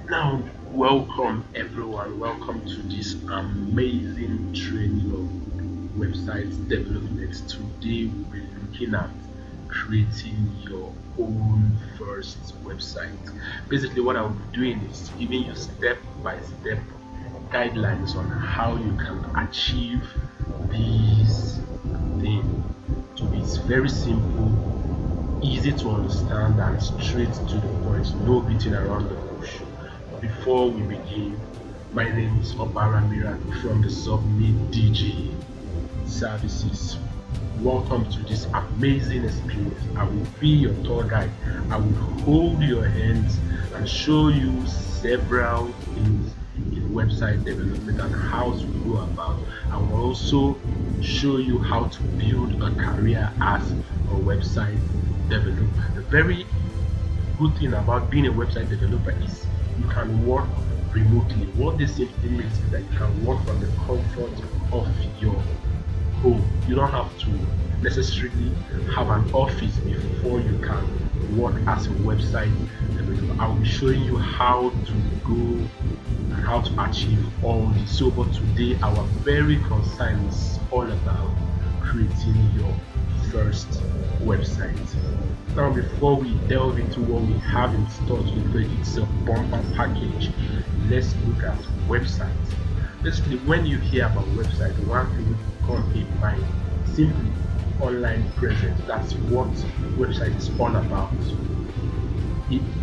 Now, welcome everyone. Welcome to this amazing training of website development. Today, we'll be looking at creating your own first website. Basically, what I'll be doing is giving you step by step guidelines on how you can achieve these things. So it's very simple, easy to understand, and straight to the point. No beating around the bush. Before we begin, my name is Obara Miran from the Zobmi Digi services. Welcome to this amazing experience. I will be your tour guide. I will hold your hands and show you several things in website development and how to go about. I will also show you how to build a career as a website developer. The very good thing about being a website developer is you can work remotely. What this simply means is that you can work from the comfort of your home. You don't have to necessarily have an office before you can work as a website developer. I'll be showing you how to go and how to achieve all this. So, but today our very concern is all about creating your first website. Now, before we delve into what we have in store today, it's a bumper package. Let's look at websites. Basically, when you hear about website, one thing comes in mind simply online presence. That's what website is all about.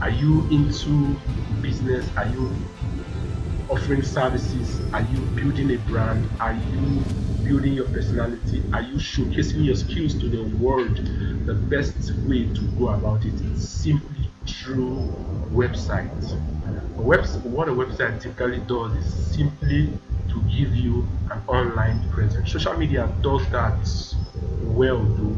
Are you into business? Are you offering services? Are you building a brand? Are you building your personality? Are you showcasing your skills to the world? The best way to go about it is simply through websites. What a website typically does is simply to give you an online presence. Social media does that well though,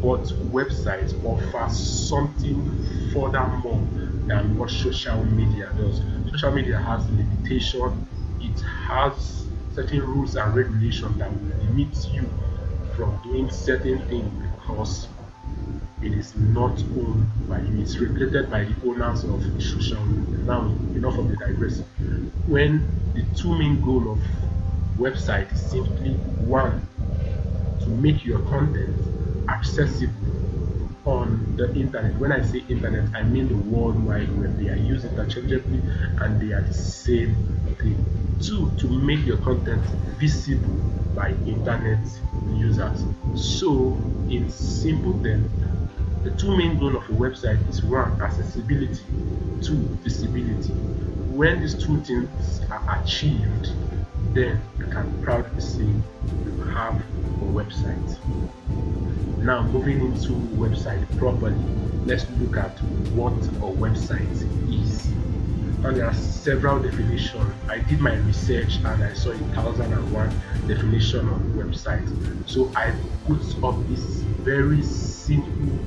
but websites offer something furthermore than what social media does. Social media has limitation, it has certain rules and regulations that will limit you from doing certain things because it is not owned by you, it's regulated by the owners of the social media. Now, enough of the digress. When the two main goal of website is simply one, to make your content accessible on the internet. When I say internet, I mean the world wide web. They are used interchangeably and they are the same thing. Two, to make your content visible by internet users. So, in simple terms, the two main goals of a website is one, accessibility, two, visibility. When these two things are achieved, then you can proudly say you have a website. Now, moving into website properly, let's look at what a website is. And there are several definitions. I did my research and I saw 1001 definition of website. So I put up this very simple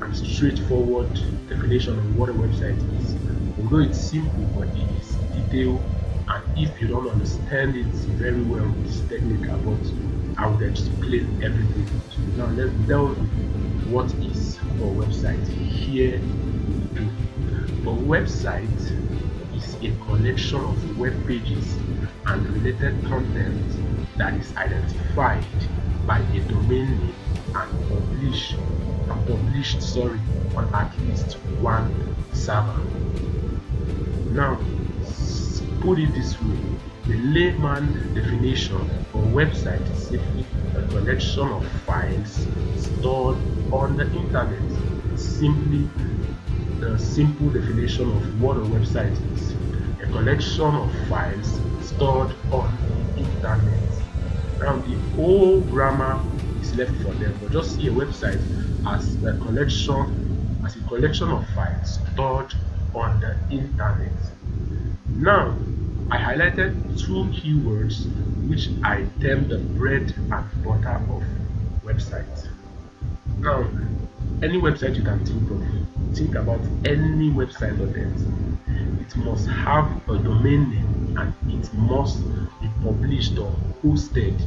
and straightforward definition of what a website is. Although it's simple, but it is detailed, and if you don't understand it very well, it's technical, but I will explain everything to you. Now let's delve into what is a website. Here we go. A website is a collection of web pages and related content that is identified by a domain name and published on at least one server. Now, put it this way, the layman definition for a website is simply a collection of files stored on the internet. Simply the simple definition of what a website is: a collection of files stored on the internet. Now, the whole grammar is left for them, but just see a website as a collection of files stored on the internet. Now, I highlighted two keywords which I term the bread and butter of websites. Now, any website you can think about any website on earth, it must have a domain name and it must be published or hosted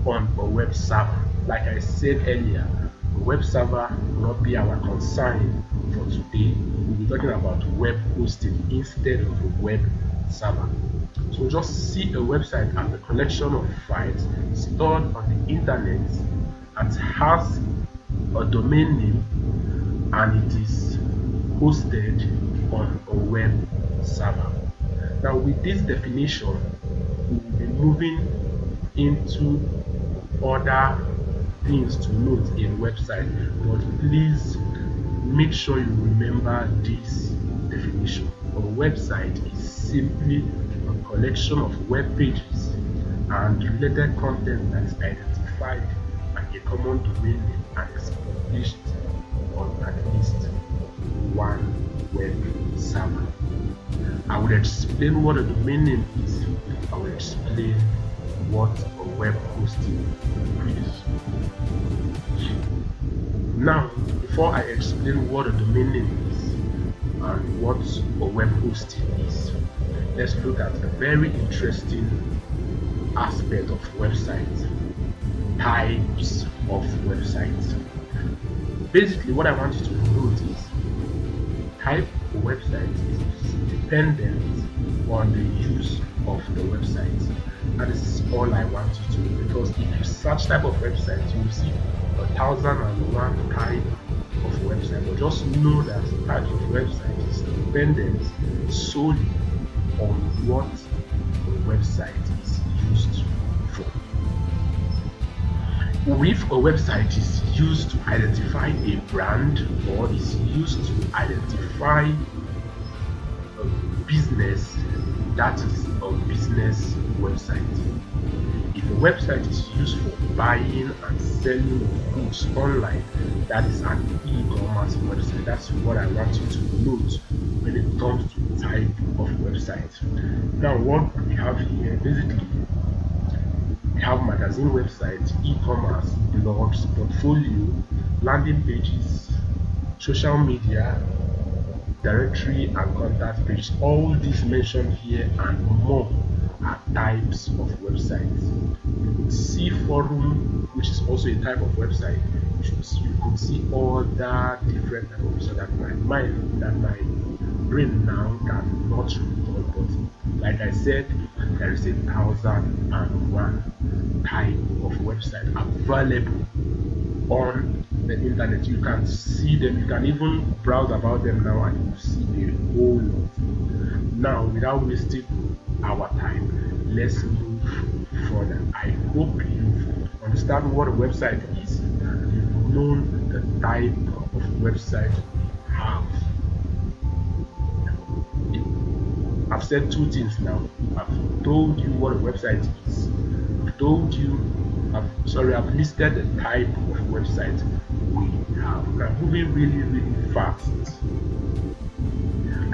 on a web server. Like I said earlier, the web server will not be our concern for today. We will talking about web hosting instead of a web server. So just see a website as a collection of files stored on the internet and has a domain name, and it is hosted on a web server. Now with this definition, we will be moving into other things to note in website, but please make sure you remember this definition. A website is simply a collection of web pages and related content that is identified by a common domain name and is published on at least one web server. I will explain what a domain name is. I will explain what a web hosting is. Now, before I explain what a domain name is and what a web hosting is, let's look at a very interesting aspect of websites: types of websites. Basically, what I want you to note is type of website is dependent on the use of the website. That is all I want you to know, because if you search type of website, you will see 1001 type of website. But just know that type of website is dependent solely on what the website is used for. If a website is used to identify a brand or is used to identify a business, that is a business website. If a website is used for buying and selling of goods online, that is an e-commerce website. That's what I want you to note when it comes to type of website. Now, what we have here, basically, we have magazine websites, e-commerce, blogs, portfolio, landing pages, social media, directory and contact page. All these mentioned here and more are types of websites. You could see forum, which is also a type of website. You could see other different types of websites that my brain now cannot recall, but like I said, there is 1001 type of website available on the internet. You can see them, you can even browse about them now, and you see a whole lot. Now, without wasting our time, let's move further. I hope you understand what a website is and you've known the type of website we have. I've said two things now. I've told you what a website is. I've listed the type of website we have. Now, moving really fast,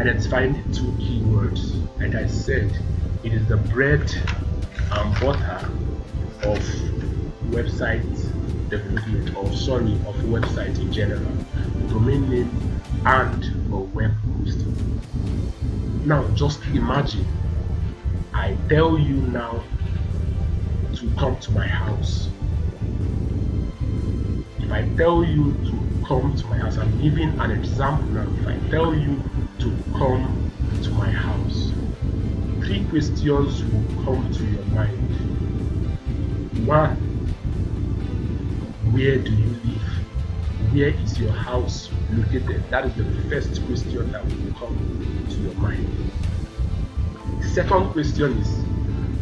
identifying the two keywords. Like I said, it is the bread and butter of website development, of website in general, domain name and a web host. Now, just imagine I tell you now to come to my house. If I tell you to come to my house, I'm giving an example now. If I tell you to come to my house, three questions will come to your mind. One, where do you live? Where is your house located? That is the first question that will come to your mind. The second question is,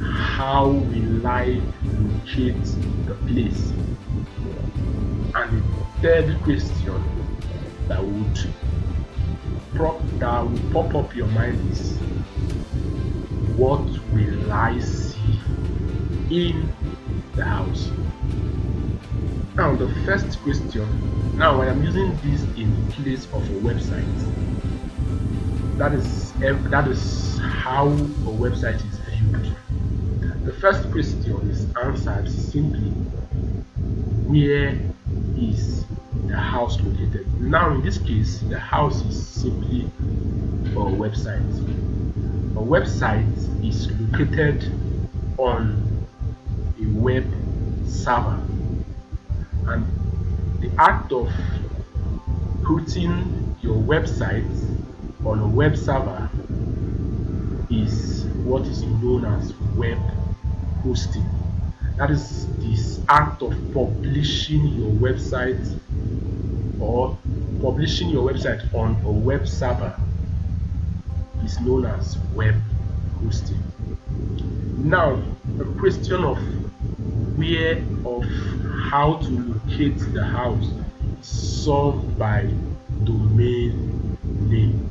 how will I locate the place? And the third question that will pop up your mind is, what will I see in the house? Now, the first question, now when I'm using this in place of a website, that is how a website is viewed. The first question is answered simply, where is the house located? Now, in this case, the house is simply a website. A website is located on a web server, and the act of putting your website on a web server is what is known as web hosting. That is this act of publishing your website or publishing your website on a web server is known as web hosting. Now, the question of where of how to locate the house is solved by domain name.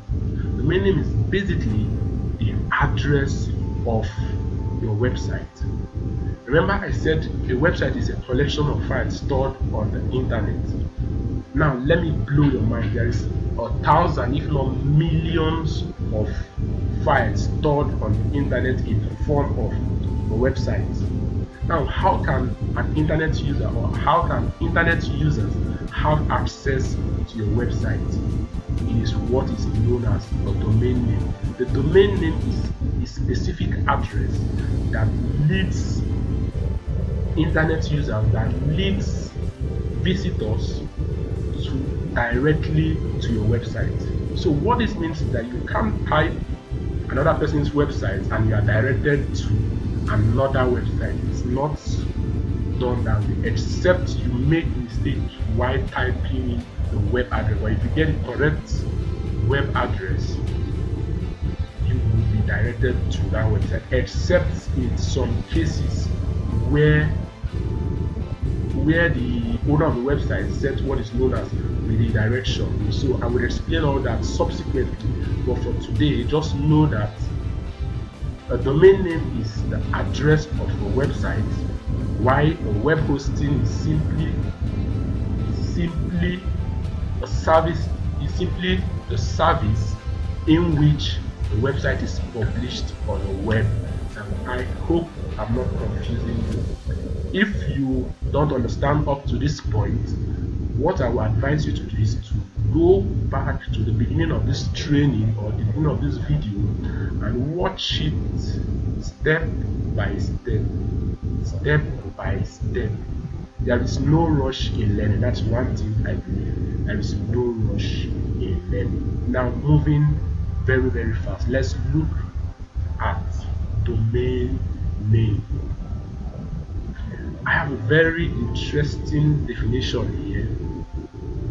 Domain name is basically the address of your website. Remember I said a website is a collection of files stored on the internet. Now let me blow your mind. There is 1,000 if not millions of files stored on the internet in the form of a website. Now how can an internet user or how can internet users have access to your website? It is what is known as a domain name. The domain name is a specific address that leads internet users, that leads visitors directly to your website. So what this means is that you can't type another person's website and you are directed to another website. It's not done that way, except you make mistake while typing in the web address. Or if you get the correct web address, you will be directed to that website, except in some cases where the owner of the website set what is known as redirection. So I will explain all that subsequently, but for today just know that a domain name is the address of a website, while a web hosting is simply a service, the service in which the website is published on a web. And I hope I'm not confusing you. If you don't understand up to this point, what I will advise you to do is to go back to the beginning of this training or the beginning of this video and watch it step by step. There is no rush in learning. That's one thing I believe. There is no rush in learning. Now moving very, very fast. Let's look at domain name. I have a very interesting definition here.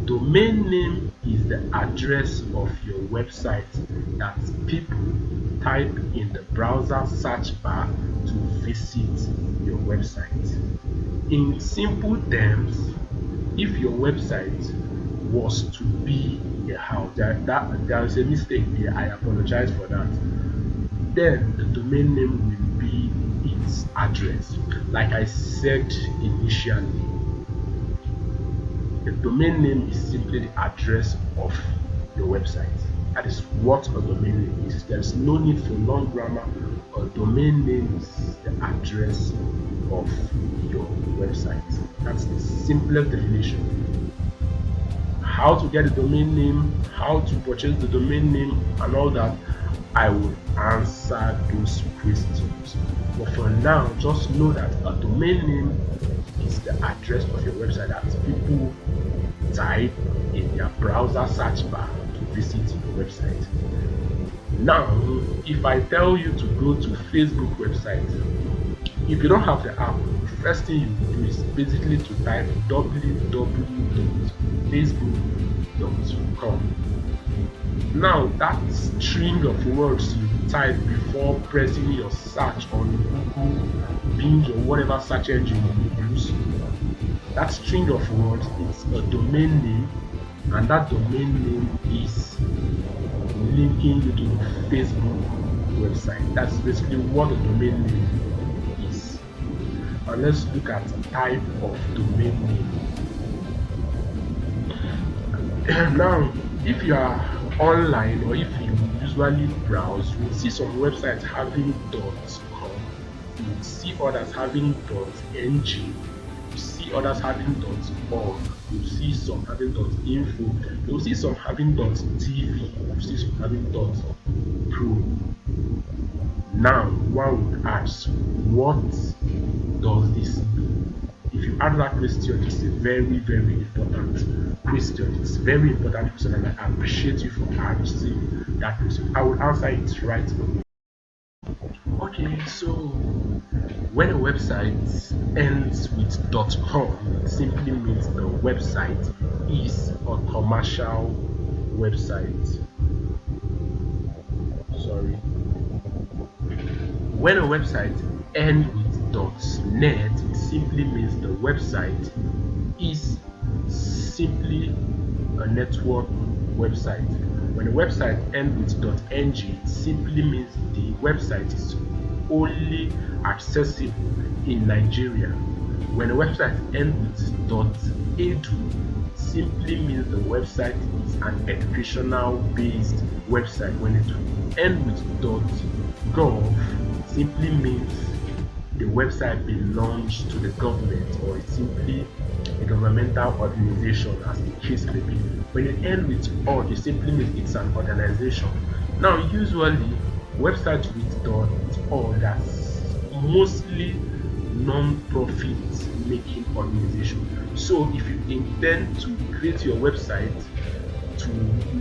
Domain name is the address of your website that people type in the browser search bar to visit your website. In simple terms, if your website was to be a house, there is a mistake here, I apologize for that, then the domain name will be its address. Like I said initially, the domain name is simply the address of your website. That is what a domain name is. There is no need for long grammar. A domain name is the address of your website. That's the simplest definition. How to get a domain name, how to purchase the domain name, and all that, I will answer those questions. But for now, just know that a domain name is the address of your website that people type in their browser search bar to visit your website. Now, if I tell you to go to Facebook website, if you don't have the app, the first thing you do is basically to type www.facebook.com. Now that string of words you type before pressing your search on Google, Bing, or whatever search engine you use, that string of words is a domain name, and that domain name is linking you to the Facebook website. That's basically what a domain name is. And let's look at the type of domain name. Now, if you are online or if you usually browse, you will see some websites having .com, you will see others having .ng, you see others having .org, you see some having .info, you will see some having .tv, you see some having .pro. Now one would ask, what does this mean? The if you ask that question, it's a very, very important question. It's very important question, and I appreciate you for answering that question. I will answer it right away. Okay, so when a website ends with .com, it simply means the website is a commercial website. Sorry. When a website ends with .net, it simply means the website is simply a network website. When a website ends with .ng, it simply means the website is only accessible in Nigeria. When a website ends with .edu, simply means the website is an educational based website. When it ends with .gov, simply means the website belongs to the government, or it's simply a governmental organization, as the case may be. When it ends with org, it simply means it's an organization. Now, usually websites with .org are mostly non-profit making organization. So if you intend to create your website to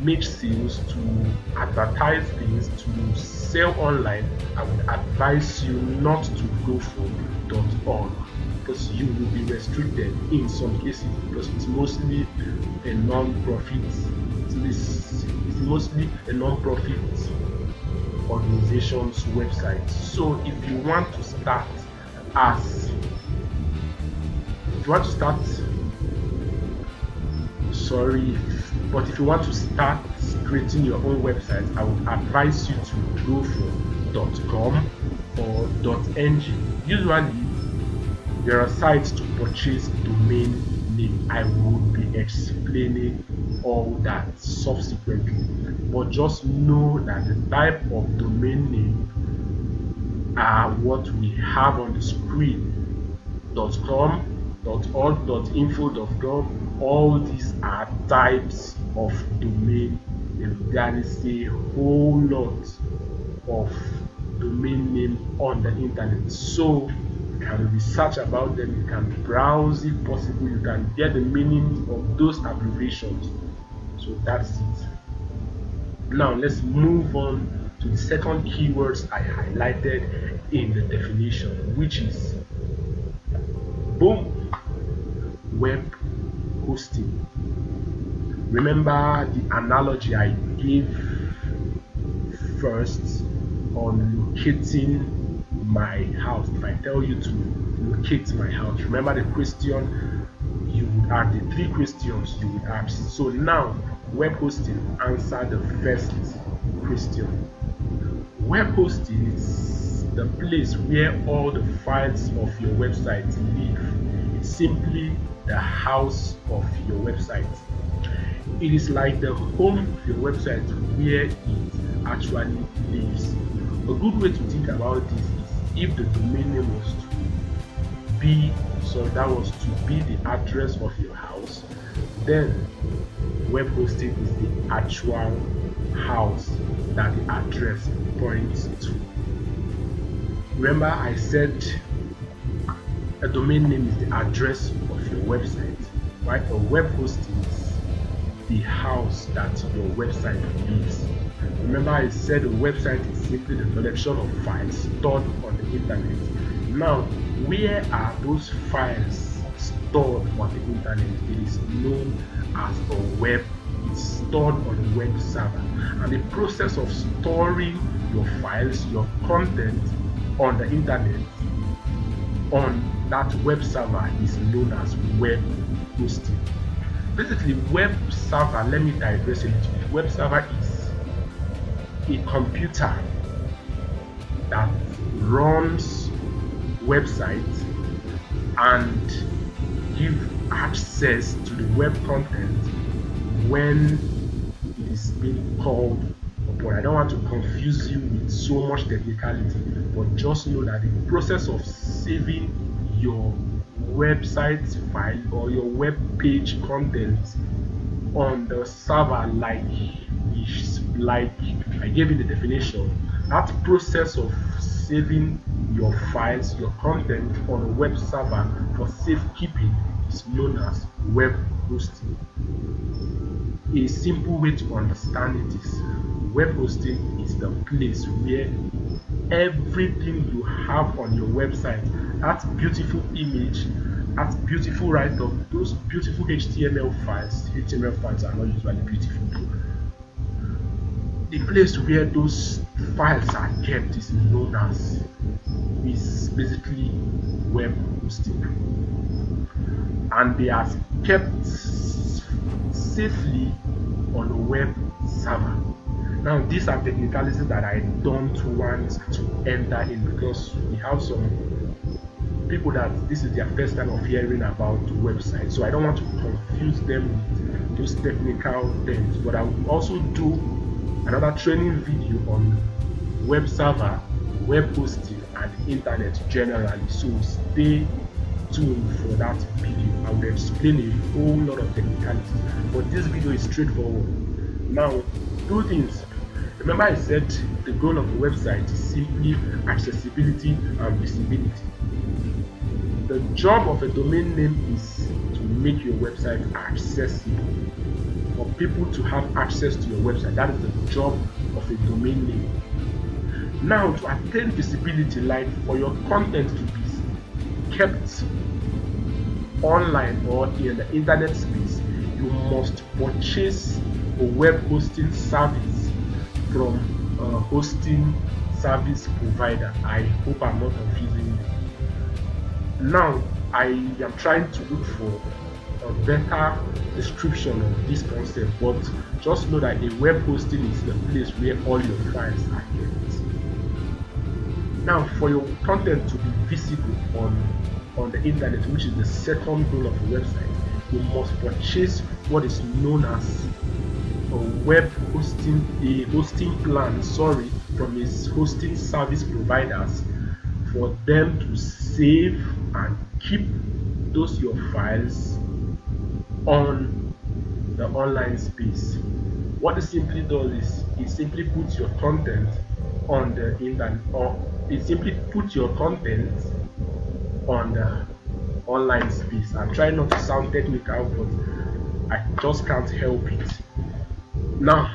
make sales, to advertise things, to sell online, I would advise you not to go for .org, because you will be restricted in some cases, because it's mostly a non-profit. It's mostly a non-profit organization's website. So if you want to start as if you want to start sorry but if you want to start creating your own website, I would advise you to go for .com or .ng. Usually there are sites to purchase domain name. I will be explaining all that subsequently, but just know that the type of domain name are what we have on the screen. .com, .org, .info, .gov, all these are types of domain name. There is a whole lot of domain name on the internet, so you can research about them, you can browse if possible, you can get the meaning of those abbreviations. So that's it. Now let's move on to the second keywords I highlighted in the definition, which is boom, web hosting. Remember the analogy I gave first on locating my house. If I tell you to locate my house, remember the question you would ask, the three questions you would ask. So now web hosting answer the first question. Web hosting is the place where all the files of your website live. It's simply the house of your website. It is like the home of your website where it actually lives. A good way to think about this is if the domain name was to be, so that was to be the address of your house, then web hosting is the actual house that the address points to. Remember I said a domain name is the address of your website, right? A web hosting is the house that your website lives. Remember I said a website is simply the collection of files stored on the internet. Now, where are those files stored on the internet? It is known as a web. It's stored on a web server, and the process of storing your files, your content on the internet on that web server is known as web hosting. Basically, web server, let me digress a little bit. Web server is a computer that runs websites and give access to the web content when it is being called upon. I don't want to confuse you with so much technicality, but just know that the process of saving your website file or your web page content on the server, like I gave you the definition, That process of saving your files, your content on a web server for safekeeping is known as web hosting. A simple way to understand it is web hosting is the place where everything you have on your website, that beautiful image, that beautiful write-up, those beautiful HTML files are not usually beautiful though. The place where those files are kept is basically web hosting, and they are kept safely on a web server. Now, these are technicalities that I don't want to enter in because we have some people that this is their first time of hearing about the website, so I don't want to confuse them with those technical terms. But I will also do another training video on web server, web hosting, and internet generally. So stay tuned for that video. I will explain a whole lot of technicalities, but this video is straightforward. Now, two things. Remember, I said the goal of the website is simply accessibility and visibility. The job of a domain name is to make your website accessible, for people to have access to your website. That is the job of a domain name. Now, to attain visibility, like for your content to be kept online or in the internet space, you must purchase a web hosting service from a hosting service provider. I hope I'm not confusing you. Now, I am trying to look for a better description of this concept, but just know that a web hosting is the place where all your files are kept. Now, for your content to be visible on the internet, which is the second goal of a website, you must purchase what is known as a hosting plan, from its hosting service providers, for them to save and keep those your files on the online space. What it simply does is it simply puts your content on the internet, or it simply puts your content on the online space. I'm trying not to sound technical, but I just can't help it. Now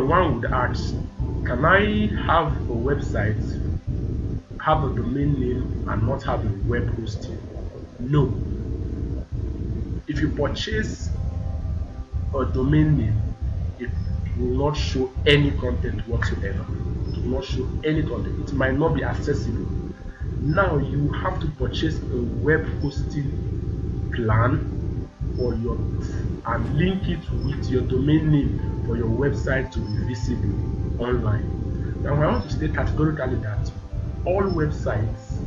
one would ask, can I have a website, have a domain name, and not have a web hosting? No. If you purchase a domain name, it will not show any content whatsoever. It will not show any content. It might not be accessible. Now you have to purchase a web hosting plan and link it with your domain name for your website to be visible online. Now, I want to state categorically that all websites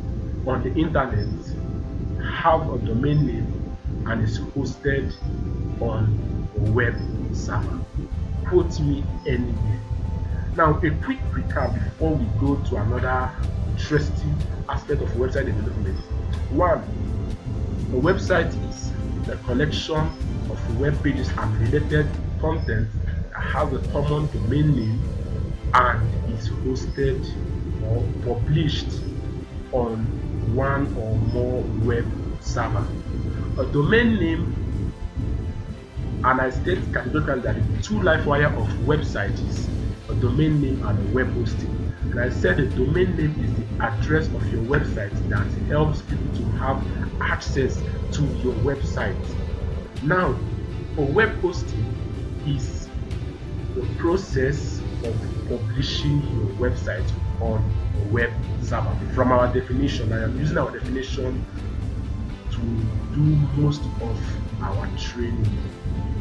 on the internet have a domain name and is hosted on a web server. Quote me anywhere. Now, a quick recap before we go to another interesting aspect of website development. One, a website is the collection of web pages and related content that has a common domain name and is hosted or published on one or more web server. A domain name, and I state categorically that the two life wire of websites is a domain name and a web hosting. And I said the domain name is the address of your website that helps people to have access to your website. Now, a web hosting is the process of publishing your website on a web server. From our definition, I am using our definition to do most of our training.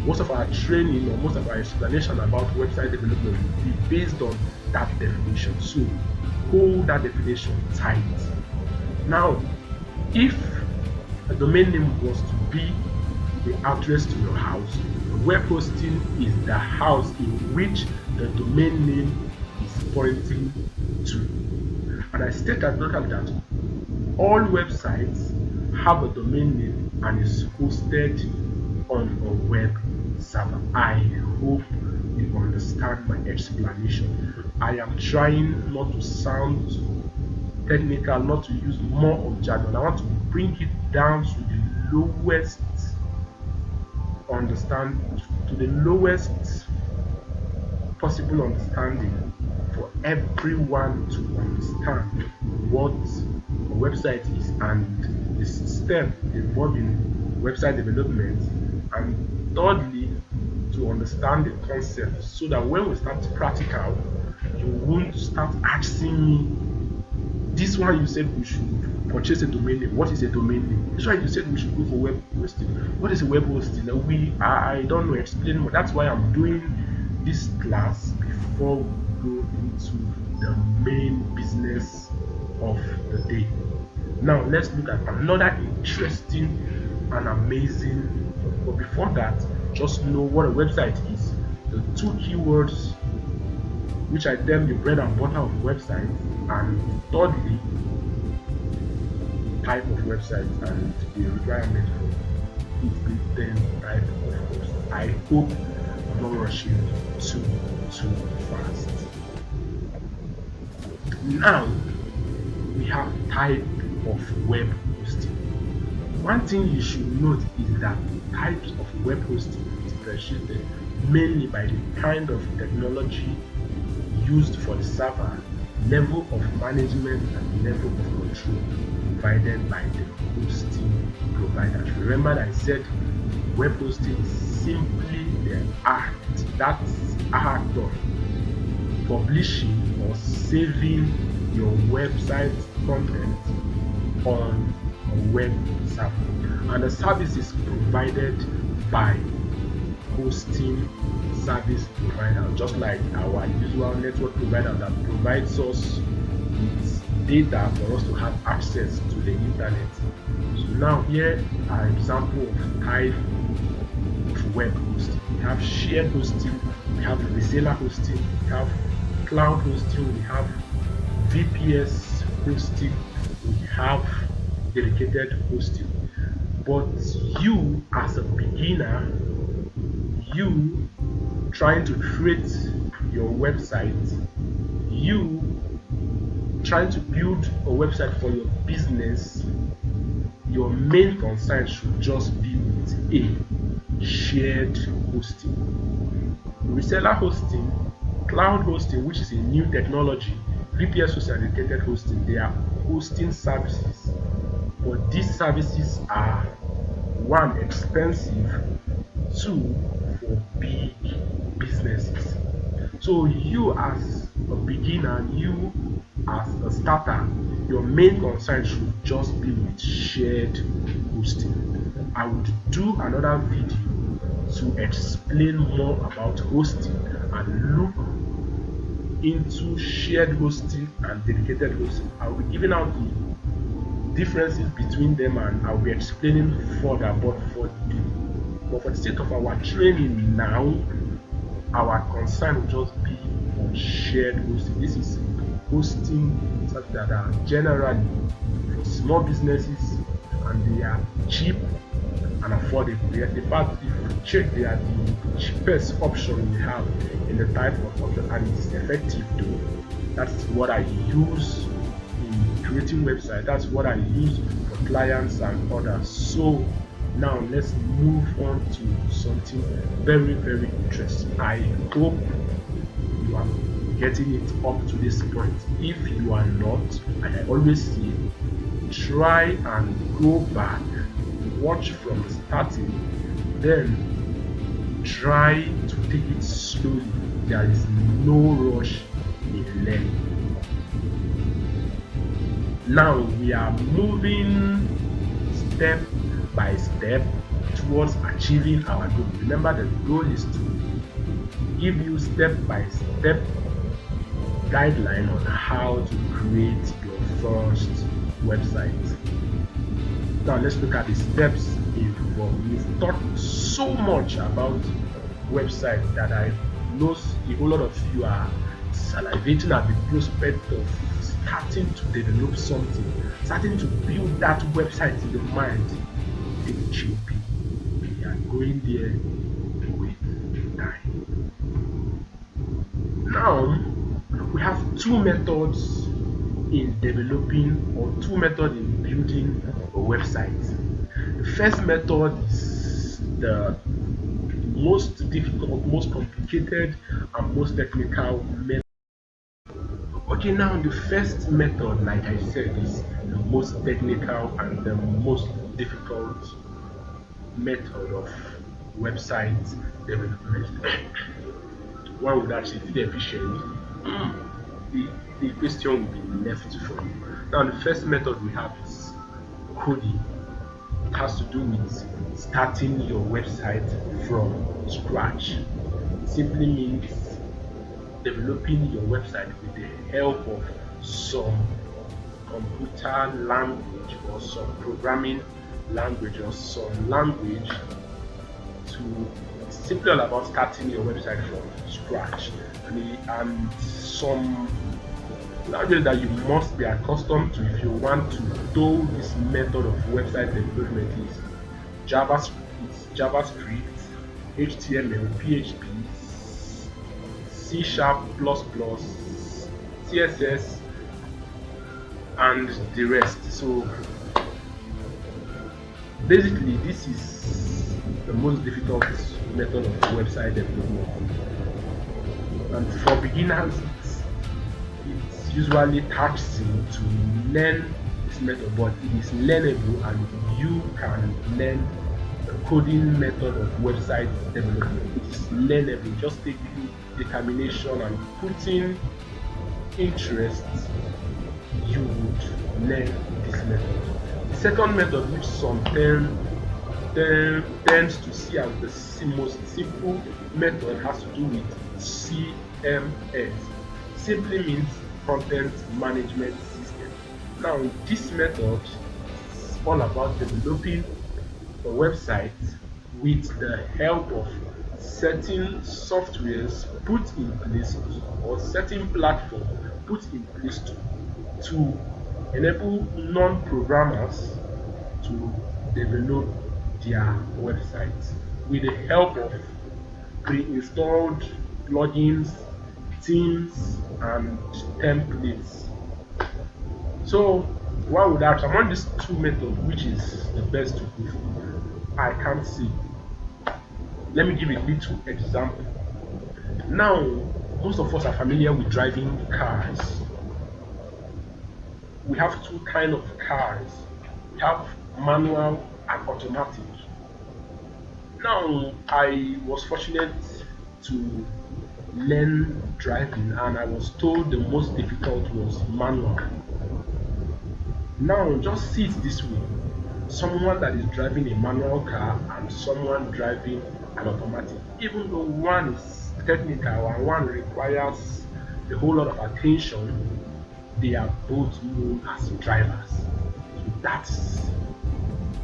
Most of our training or most of our explanation about website development will be based on that definition. So hold that definition tight. Now, if a domain name was to be the address to your house, web hosting is the house in which the domain name is pointing to. And I state that all websites have a domain name and is hosted on a web server. I hope you understand my explanation. I am trying not to sound technical, not to use more of jargon. I want to bring it down to the lowest understand to the lowest possible understanding for everyone to understand what a website is and the step involved in website development, and thirdly to understand the concept so that when we start practical you won't start asking me, this one you said we should purchase a domain name. What is a domain name? This one you said we should go for web hosting. What is a web hosting? I don't know. Explain more. That's why I'm doing this class before we go into the main business of the day. Now let's look at another interesting and amazing. But before that, just know what a website is. The two keywords which I term the bread and butter of websites, and thirdly, type of website and the requirement for each then type of website. I hope I'm not rushing too fast. Now we have type of web hosting. One thing you should note is that types of web hosting is differentiated mainly by the kind of technology used for the server, level of management, and level of control provided by the hosting providers. Remember that I said web hosting is simply the act, that's act of publishing or saving your website content on a web server, and the service is provided by hosting service provider, just like our usual network provider that provides us with data for us to have access to the internet. So now here are examples of type of web hosting. We have shared hosting, we have reseller hosting, we have cloud hosting, we have VPS hosting, we have dedicated hosting. But you as a beginner, you trying to create your website, you trying to build a website for your business, your main concern should just be with a shared hosting. Reseller hosting, cloud hosting, which is a new technology, VPS hosting and dedicated hosting, they are hosting services. But these services are one, expensive, two, for big businesses. So you as a beginner, you as a starter, your main concern should just be with shared hosting. I would do another video to explain more about hosting and look into shared hosting and dedicated hosting. I will be giving out the differences between them and I'll be explaining further, but for the sake of our training now, our concern will just be on shared hosting. This is hosting such that are generally for small businesses and they are cheap and affordable. In fact, if you check, they are the cheapest option we have in the type of option, and it's effective too. That's what I use in creating websites. That's what I use for clients and others. So now let's move on to something very interesting. I hope you are getting it up to this point. If you are not, like I always say, try and go back, watch from starting, then try to take it slowly. There is no rush in learning. Now we are moving step by step towards achieving our goal. Remember, the goal is to give you step by step guideline on how to create your first website. Now let's look at the steps involved. We've talked so much about website that I know a whole lot of you are salivating at the prospect of starting to develop something, starting to build that website in your mind. We are going there with online. Now, we have two methods in developing or two methods in building a website. The first method is the most difficult, most complicated, and most technical method. Okay, now the first method, like I said, is the most technical and the most difficult method of website development. One would actually be efficient. The question will be left for you. Now, the first method we have is coding. It has to do with starting your website from scratch. It simply means developing your website with the help of some computer language or some programming language or some language to simply all about starting your website from scratch and some language that you must be accustomed to if you want to do this method of website development is JavaScript, HTML, PHP, C Sharp, CSS, and the rest. So basically, this is the most difficult method of website development. And for beginners, it's usually taxing to learn this method, but it is learnable and you can learn the coding method of website development. It's learnable, it just takes you determination and putting interest, you would learn this method. The second method, which some tends to see as the most simple method, has to do with CMS. Simply means content management system. Now, this method is all about developing a website with the help of certain softwares put in place or certain platform put in place to enable non-programmers to develop their websites with the help of pre-installed plugins, themes, and templates. So one would ask, among these two methods, which is the best to go for? I can't see. Let me give a little example. Now, most of us are familiar with driving cars. We have two kinds of cars. We have manual and automatic. Now, I was fortunate to learn driving and I was told the most difficult was manual. Now, just see it this way. Someone that is driving a manual car and someone driving an automatic, even though one is technical and one requires a whole lot of attention, they are both known as drivers. So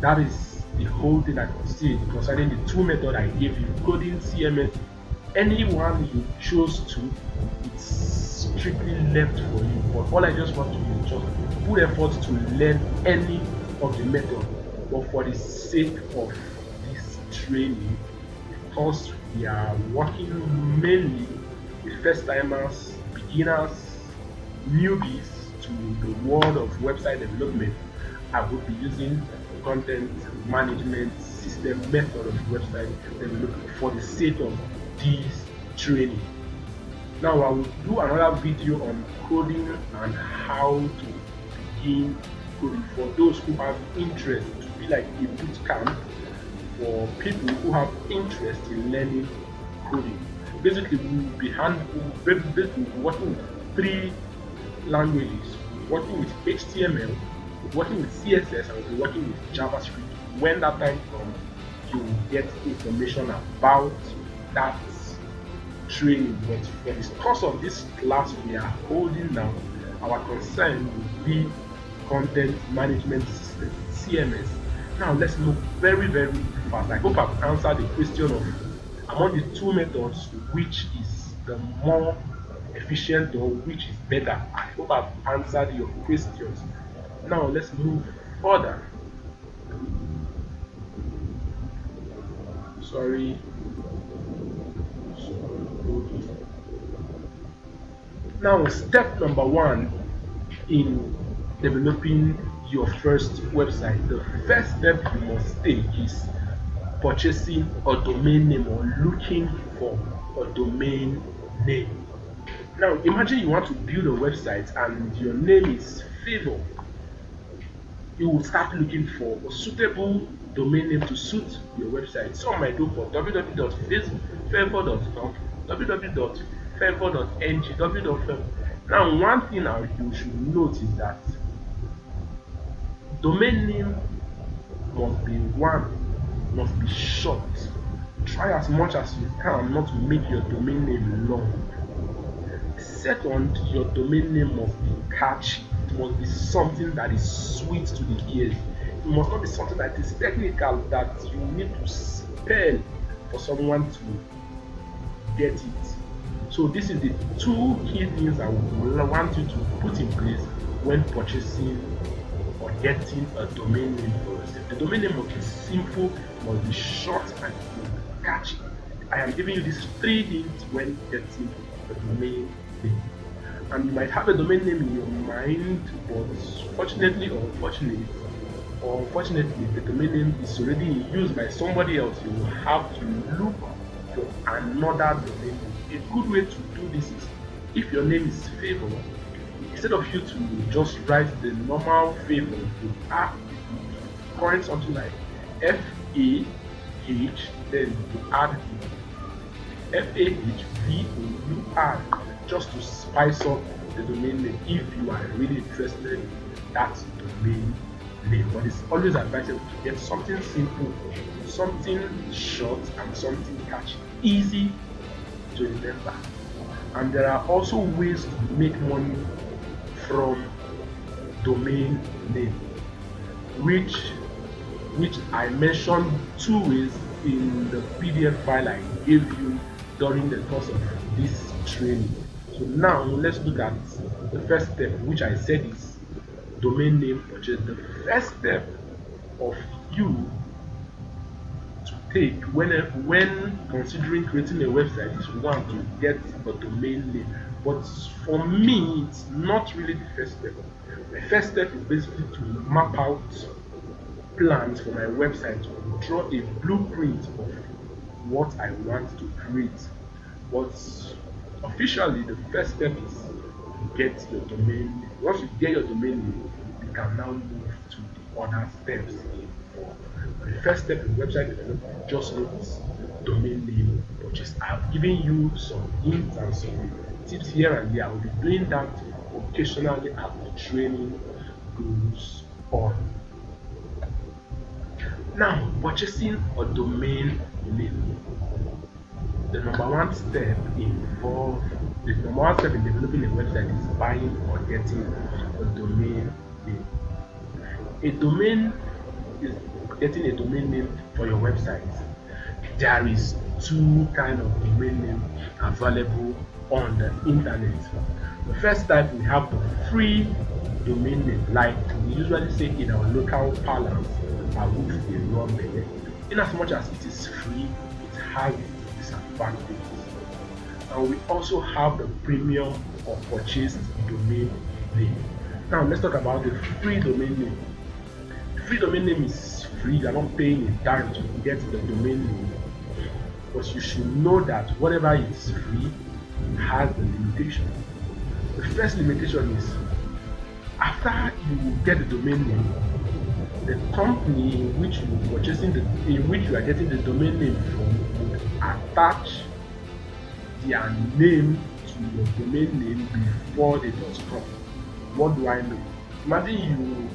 that is the whole thing I can see concerning the two methods I gave you, coding, CMS. Anyone you chose to, it's strictly left for you. But all I just want to do is just put effort to learn any of the method. But for the sake of this training, because we are working mainly with first timers, beginners, newbies to the world of website development, I will be using content management system method of website development for the sake of this training. Now I will do another video on coding and how to begin coding for those who have interest, to be like a boot camp for people who have interest in learning coding. Basically, we'll be working with three languages, working with HTML, working with CSS, and we'll be working with JavaScript. When that time comes, you will get information about that training. But for the course of this class we are holding now, our concern will be content management system, CMS. Now let's move very fast. I hope I've answered the question of among the two methods, which is the more efficient or which is better. I hope I've answered your questions. Now let's move further. Now, step number one in developing your first website, the first step you must take is purchasing a domain name or looking for a domain name. Now, imagine you want to build a website and your name is Favor. You will start looking for a suitable domain name to suit your website. Some might go for www.favor.com, www.favor.ng, www. Now, one thing you should note is that domain name must be short. Try as much as you can not to make your domain name long. Second, your domain name must be catchy. It must be something that is sweet to the ears. It must not be something that is technical that you need to spell for someone to get it. So this is the two key things I would want you to put in place when purchasing or getting a domain name for yourself. The domain name must be simple, must be short, and catchy. I am giving you these three hints when getting a domain name. And you might have a domain name in your mind, but fortunately or unfortunately, the domain name is already in use by somebody else. You will have to look for another domain name. A good way to do this is, if your name is Favor, instead of you to just write the normal Favor, you current something like FAH, then you add FAHVOUR, just to spice up the domain name if you are really interested in that domain name. But it's always advisable to get something simple, something short, and something catchy, easy to remember. And there are also ways to make money from domain name, which I mentioned two ways in the PDF file I gave you during the course of this training. So now let's look at the first step, which I said is domain name purchase. The first step of you to take when considering creating a website is one, to get a domain name. But for me, it's not really the first step. The first step is basically to map out plans for my website, to draw a blueprint of what I want to create. But officially, the first step is to get your domain name. Once you get your domain name, you can now move to the other steps involved. The first step in website development, just notice domain name purchase. I've given you some hints and some tips here and there. I will be doing that occasionally as the training goes on. Now, purchasing a domain name. The number one step in developing a website is buying or getting a domain name. Getting a domain name for your website. There is two kinds of domain name available on the internet. The first type, we have the free domain name, like we usually say in our local parlance, in as much as it is free, it has disadvantages. And we also have the premium or purchased domain name. Now let's talk about the free domain name. The free domain name is free, you're not paying a dime to get the domain name. But you should know that whatever is free has a limitation. The first limitation is, after you get the domain name, the company in which you are getting the domain name from would attach their name to your domain name before the .com. What do I mean? Imagine you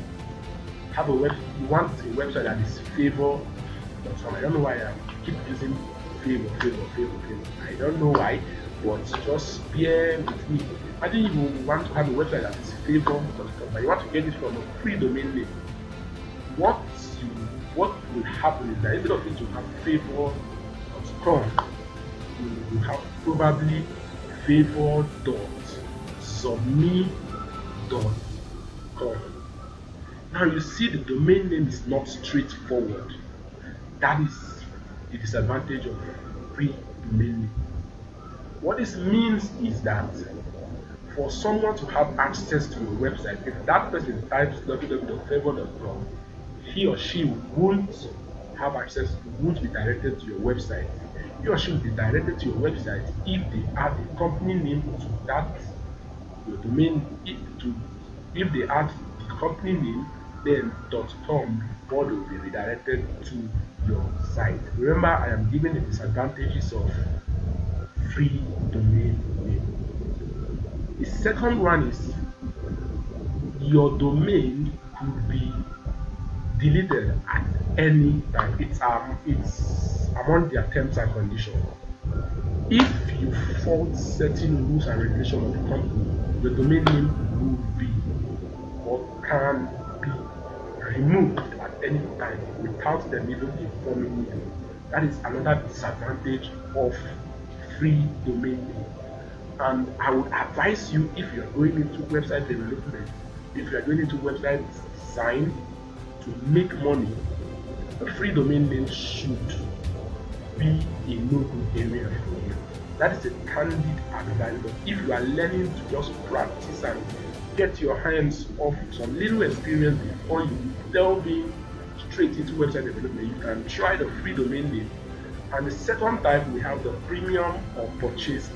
want a website that is favor.com. I don't know why I keep using favor. I don't know why, but just bear with me. Imagine you want to have a website that is favor.com, but you want to get it from a free domain name. What will happen is that instead of you to have favor.com, you will have probably favor.zobmi.com. Now you see, the domain name is not straightforward. That is the disadvantage of free domain name. What this means is that for someone to have access to your website, if that person types www.favor.com, he or she won't have access, won't be directed to your website. He or she will be directed to your website if they add a company name to that your domain. If they add the company name, then .com before they will be redirected to your site. Remember, I am giving the disadvantages of free domain name. The second one is your domain could be deleted at any time. It's among their terms and conditions. If you fault certain rules and regulations of the company, your domain name will be or can be removed at any time without them even informing you. That is another disadvantage of free domain name. And I would advise you, if you are going into website development, if you are going into website design to make money, a free domain name should be a no-go area for you. That is a candid advice. But if you are learning to just practice and get your hands off some little experience before you delve in straight into website development, you can try the free domain name. And the second type, we have the premium or purchased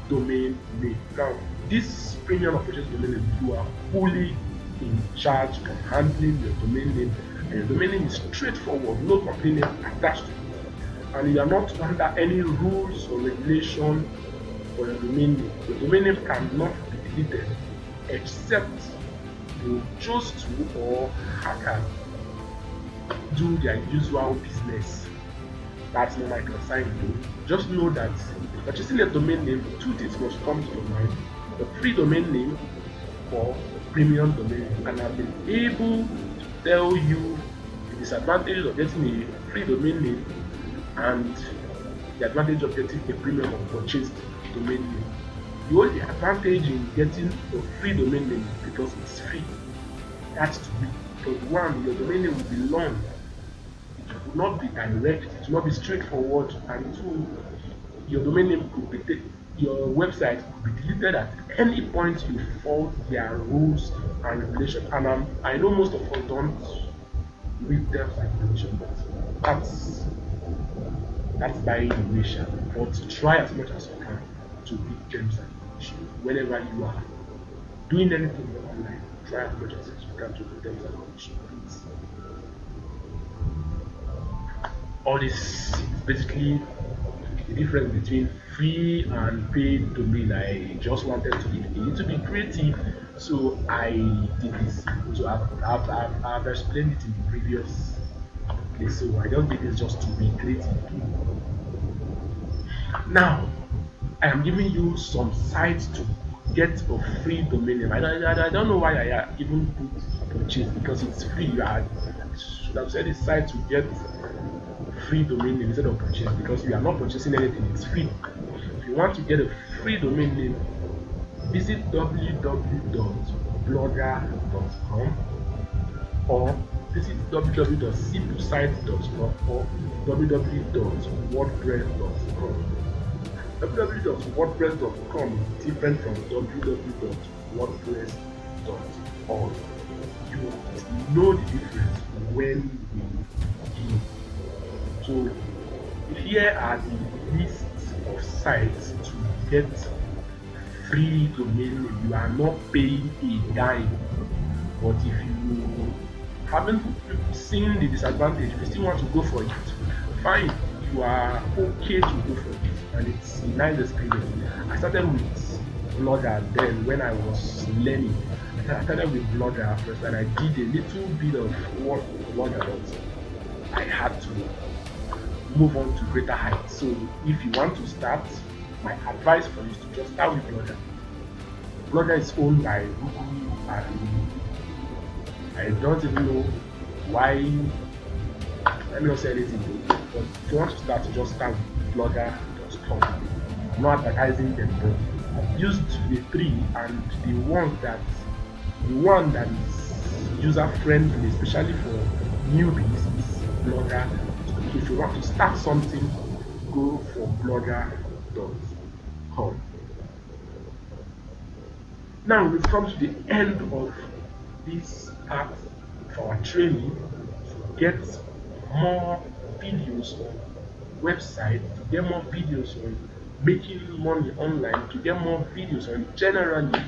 domain name. Now, this premium or purchased domain name, you are fully in charge of handling your domain name, and your domain name is straightforward, no company name attached to it, and you are not under any rules or regulation for your domain name. Your domain name cannot be deleted except you choose to, or hackers do their usual business. That's not my concern though. Just know that purchasing a domain name, two things must come to your mind: the free domain name or premium domain name. And I've been able to tell you the disadvantages of getting a free domain name and the advantage of getting a premium or purchased domain name. The only advantage in getting a free domain name is because it's free. That's to be. Because one, your domain name will be long. It will not be direct, it will not be straightforward, and two, your domain name could be your website could be deleted at any point you fault their rules and regulations. And I know most of us don't read terms and conditions, but that's by innovation. But try as much as you can to read terms and conditions whenever you are doing anything online. Try as much as you can to read terms and conditions, please. All this is basically the difference between free and paid domain. I just wanted to be a little bit creative, so I did this. So I've explained it in the previous place, so I just did this just to be creative. Now, I am giving you some sites to get a free domain name. I don't know why I even put purchase, because it's free. I should have said it's site to get free domain name instead of purchase, because you are not purchasing anything, it's free. If you want to get a free domain name, visit www.blogger.com or visit www.simplesite.com or www.wordpress.com. www.wordpress.com is different from www.wordpress.org. You know the difference when you begin. So here are the lists of sites to get free domain name. You are not paying a dime, but if you haven't seen the disadvantage, if you still want to go for it, fine, you are okay to go for it, and it's a nice experience. I started with Blogger then when I was learning. I started with Blogger first, and I did a little bit of work with Blogger, but I had to move on to greater heights. So if you want to start, my advice for you is to just start with Blogger. Blogger is owned by Google, and I don't even know why. Let me not say anything, but if you want to start, just start with blogger.com. I'm not advertising them, but I've used the three, and the one that is user friendly, especially for newbies, is Blogger. If you want to start something, go for blogger.com. Now we've come to the end of this part of our training. To get more videos on website, to get more videos on making money online, to get more videos on generally